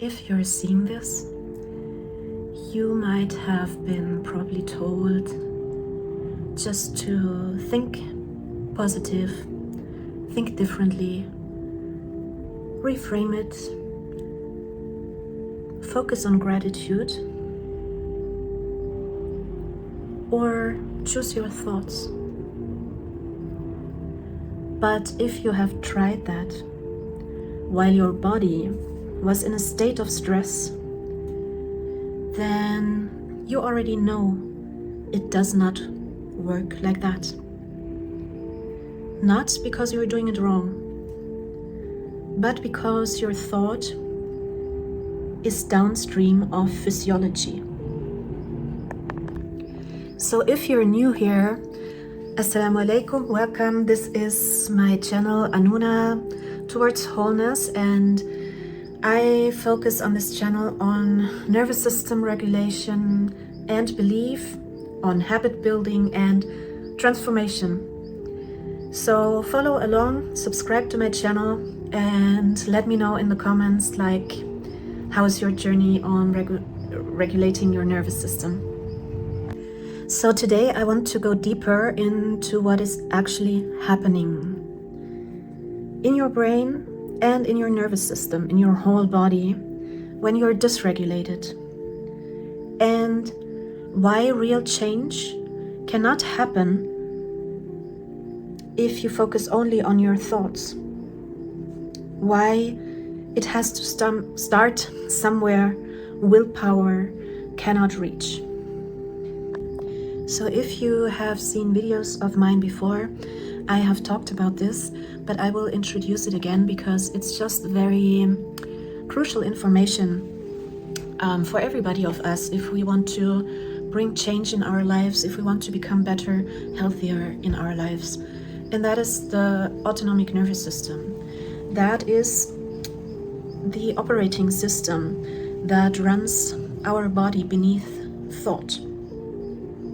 if you're seeing this, you might have been probably told just to think positive, think differently, reframe it, focus on gratitude, or choose your thoughts. But if you have tried that while your body was in a state of stress, then you already know it does not work like that. Not because you're doing it wrong, but because your thought is downstream of physiology. So if you're new here, Assalamu alaikum, welcome. This is my channel Anuna Towards Wholeness, and I focus on this channel on nervous system regulation and belief, on habit building and transformation. So follow along, subscribe to my channel, and let me know in the comments like how is your journey on regulating your nervous system. So today I want to go deeper into what is actually happening in your brain and in your nervous system, in your whole body, when you're dysregulated, and why real change cannot happen if you focus only on your thoughts, why it has to start somewhere willpower cannot reach. So if you have seen videos of mine before, I have talked about this, but I will introduce it again because it's just very crucial information for everybody of us if we want to bring change in our lives, if we want to become better, healthier in our lives. And that is the autonomic nervous system. That is the operating system that runs our body beneath thought,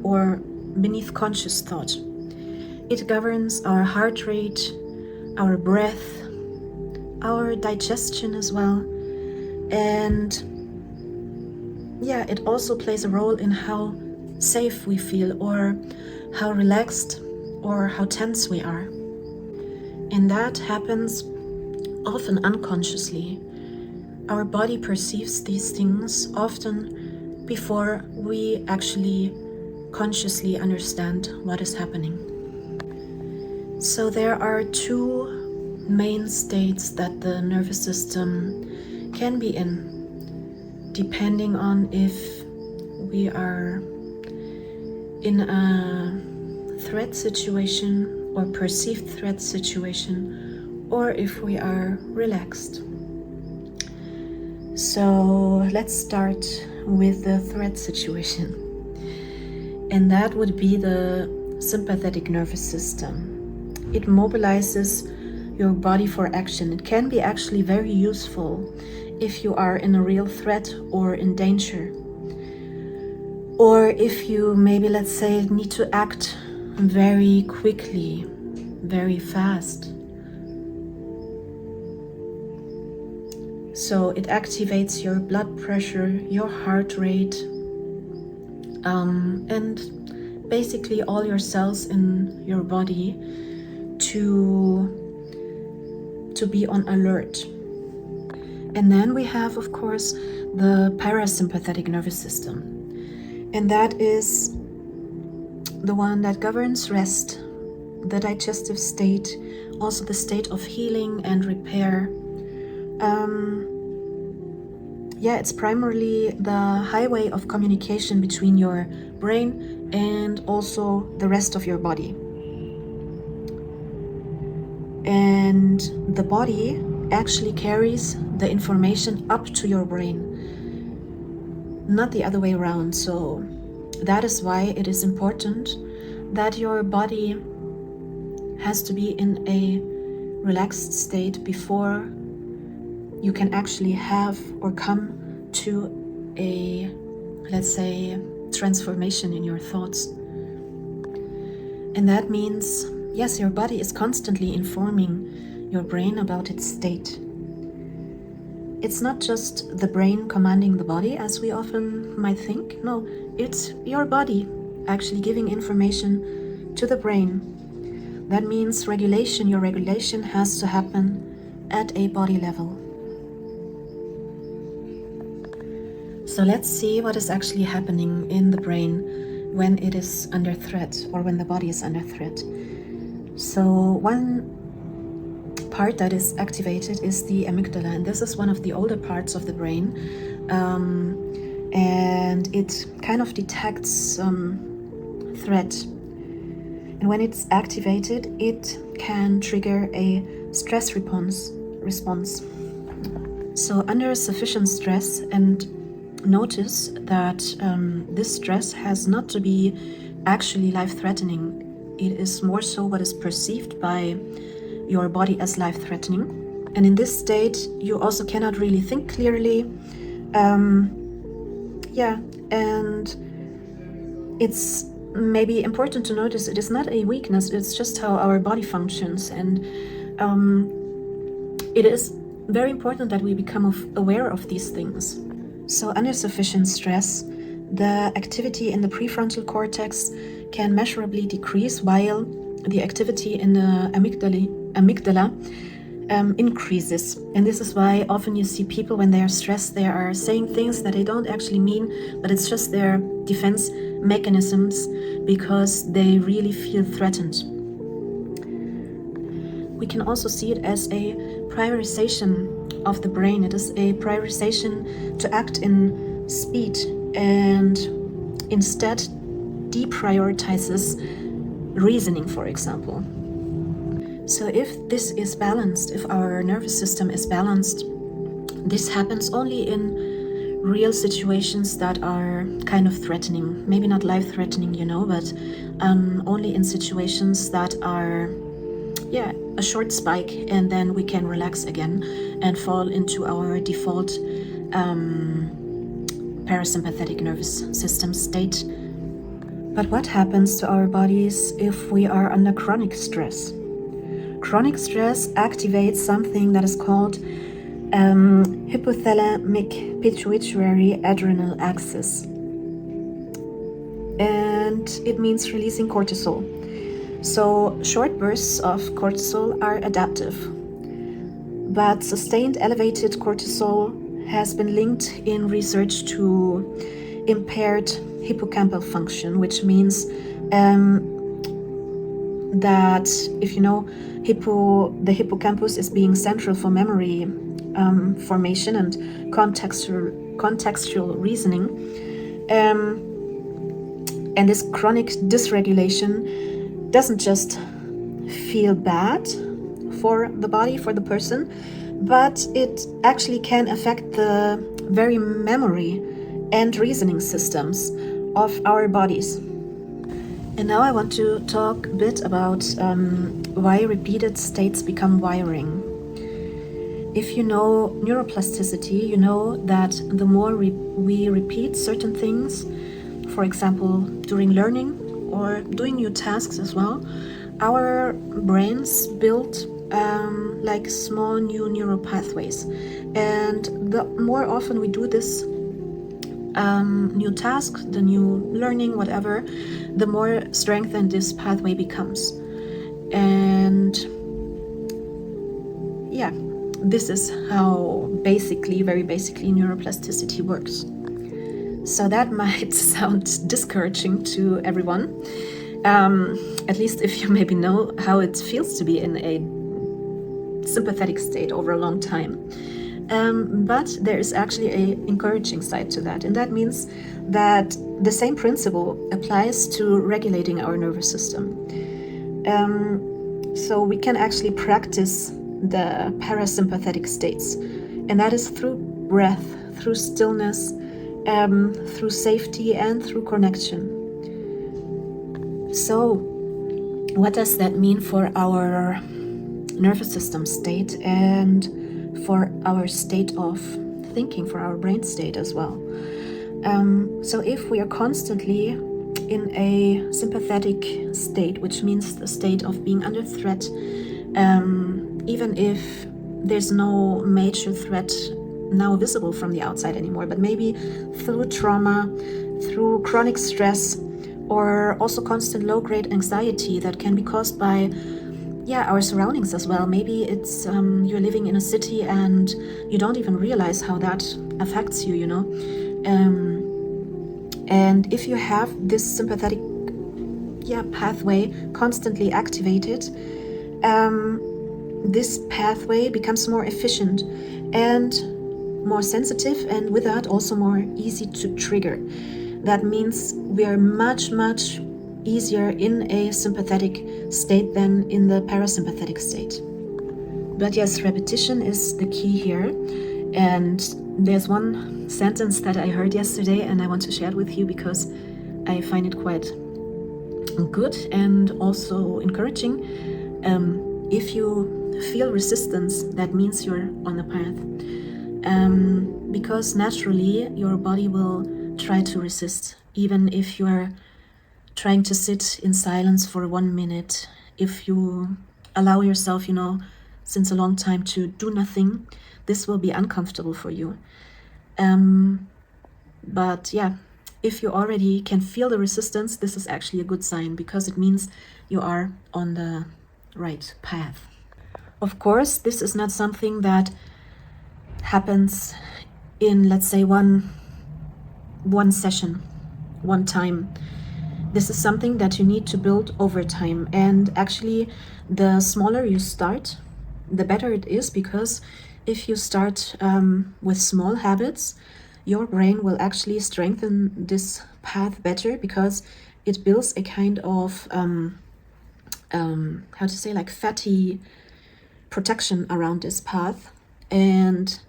or beneath conscious thought. It governs our heart rate, our breath, our digestion as well. And yeah, it also plays a role in how safe we feel, or how relaxed or how tense we are. And that happens often unconsciously. Our body perceives these things often before we actually consciously understand what is happening. So there are two main states that the nervous system can be in, depending on if we are in a threat situation or perceived threat situation, or if we are relaxed. So let's start with the threat situation. And that would be the sympathetic nervous system. It mobilizes your body for action. It can be actually very useful if you are in a real threat or in danger. Or if you maybe, let's say, need to act very quickly, very fast. So it activates your blood pressure, your heart rate, and basically all your cells in your body to be on alert. And then we have, of course, the parasympathetic nervous system. And that is the one that governs rest, the digestive state, also the state of healing and repair. It's primarily the highway of communication between your brain and also the rest of your body. And the body actually carries the information up to your brain, not the other way around. So that is why it is important that your body has to be in a relaxed state before you can actually have or come to a, let's say, transformation in your thoughts. And that means, yes, your body is constantly informing your brain about its state. it's not just the brain commanding the body as we often might think. No, it's your body actually giving information to the brain. That means regulation. Your regulation has to happen at a body level. So let's see what is actually happening in the brain when it is under threat, or when the body is under threat. So one part that is activated is the amygdala, and this is one of the older parts of the brain, and it kind of detects threat. And when it's activated, it can trigger a stress response. So under sufficient stress, and notice that this stress has not to be actually life-threatening. It is more so what is perceived by your body as life-threatening. And in this state, you also cannot really think clearly. And it's maybe important to notice it is not a weakness, it's just how our body functions. And it is very important that we become aware of these things. So under sufficient stress, the activity in the prefrontal cortex can measurably decrease, while the activity in the amygdala increases. And this is why often you see people, when they are stressed, they are saying things that they don't actually mean, but it's just their defense mechanisms, because they really feel threatened. We can also see it as a prioritization of the brain. It is a prioritization to act in speed, and instead deprioritizes reasoning, for example. So if this is balanced, if our nervous system is balanced, this happens only in real situations that are kind of threatening. Maybe not life-threatening, but only in situations that are a short spike, and then we can relax again and fall into our default parasympathetic nervous system state. But what happens to our bodies if we are under chronic stress? Chronic stress activates something that is called hypothalamic pituitary adrenal axis, and it means releasing cortisol. So short bursts of cortisol are adaptive, but sustained elevated cortisol has been linked in research to impaired hippocampal function, which means that if you know, the hippocampus is being central for memory formation and contextual reasoning, and this chronic dysregulation doesn't just feel bad for the body, for the person, but it actually can affect the very memory and reasoning systems of our bodies. And now I want to talk a bit about why repeated states become wiring. If you know neuroplasticity, you know that the more we repeat certain things, for example, during learning or doing new tasks as well, our brains build like small new neural pathways. And the more often we do this new task, the new learning, whatever, the more strengthened this pathway becomes. And this is how very basically neuroplasticity works. So that might sound discouraging to everyone, at least if you maybe know how it feels to be in a sympathetic state over a long time. But there is actually an encouraging side to that, and that means that the same principle applies to regulating our nervous system. So we can actually practice the parasympathetic states, and that is through breath, through stillness, through safety, and through connection. So what does that mean for our nervous system state and for our state of thinking, for our brain state as well? So if we are constantly in a sympathetic state, which means the state of being under threat, even if there's no major threat now visible from the outside anymore, but maybe through trauma, through chronic stress, or also constant low-grade anxiety that can be caused by our surroundings as well. Maybe it's you're living in a city and you don't even realize how that affects you, and if you have this sympathetic pathway constantly activated, this pathway becomes more efficient and more sensitive, and with that also more easy to trigger. That means we are much easier in a sympathetic state than in the parasympathetic state. But yes, repetition is the key here. And there's one sentence that I heard yesterday and I want to share it with you because I find it quite good and also encouraging. If you feel resistance, that means you're on the path. Because naturally your body will try to resist, even if you're trying to sit in silence for 1 minute. If you allow yourself, since a long time to do nothing, this will be uncomfortable for you. But if you already can feel the resistance, this is actually a good sign, because it means you are on the right path. Of course, this is not something that happens in, let's say, one session, one time. This is something that you need to build over time. And actually, the smaller you start, the better it is, because if you start with small habits, your brain will actually strengthen this path better, because it builds a kind of fatty protection around this path. And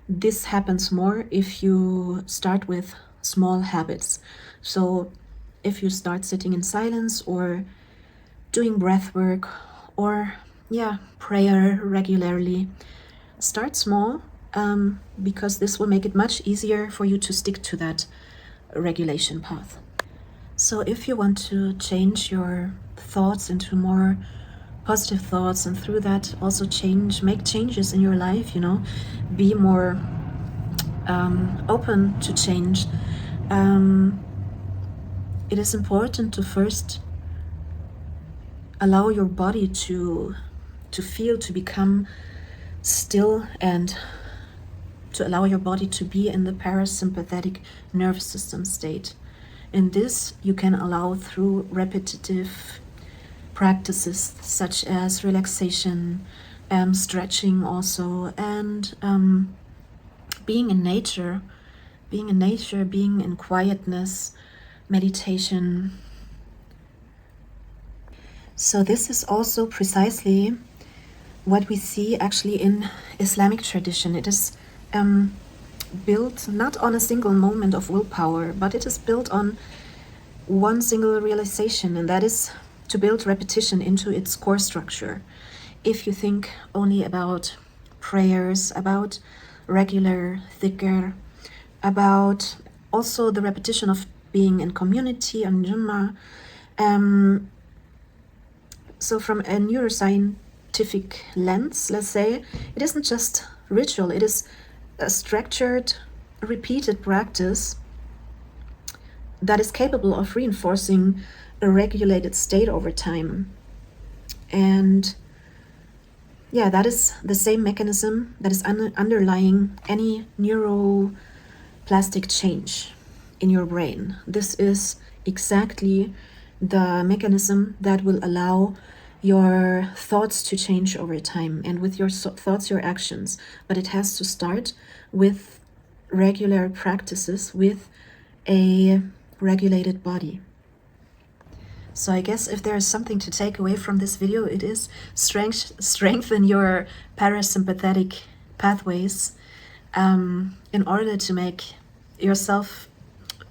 this happens more if you start with small habits. So if you start sitting in silence or doing breath work or prayer regularly, start small, because this will make it much easier for you to stick to that regulation path. So if you want to change your thoughts into more positive thoughts, and through that also make changes in your life, be more open to change, it is important to first allow your body to feel, to become still, and to allow your body to be in the parasympathetic nervous system state. And this you can allow through repetitive practices such as relaxation, stretching also, and being in nature, being in quietness, meditation. So this is also precisely what we see actually in Islamic tradition. It is built not on a single moment of willpower, but it is built on one single realization, and that is to build repetition into its core structure. If you think only about prayers, about regular dhikr, about also the repetition of being in community on Jummah, so from a neuroscientific lens, let's say, it isn't just ritual, it is a structured, repeated practice that is capable of reinforcing a regulated state over time. And that is the same mechanism that is underlying any neuroplastic change in your brain. This is exactly the mechanism that will allow your thoughts to change over time, and with your thoughts, your actions. But it has to start with regular practices, with a regulated body. So I guess if there is something to take away from this video, it is strengthen your parasympathetic pathways in order to make yourself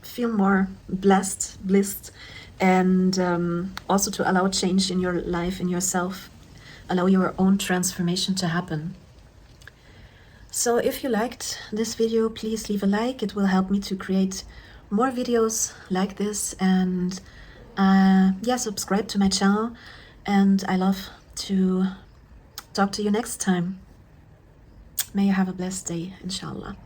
feel more blissed, and also to allow change in your life, in yourself, allow your own transformation to happen. So if you liked this video, please leave a like. It will help me to create more videos like this, and subscribe to my channel, and I love to talk to you next time. May you have a blessed day, inshallah.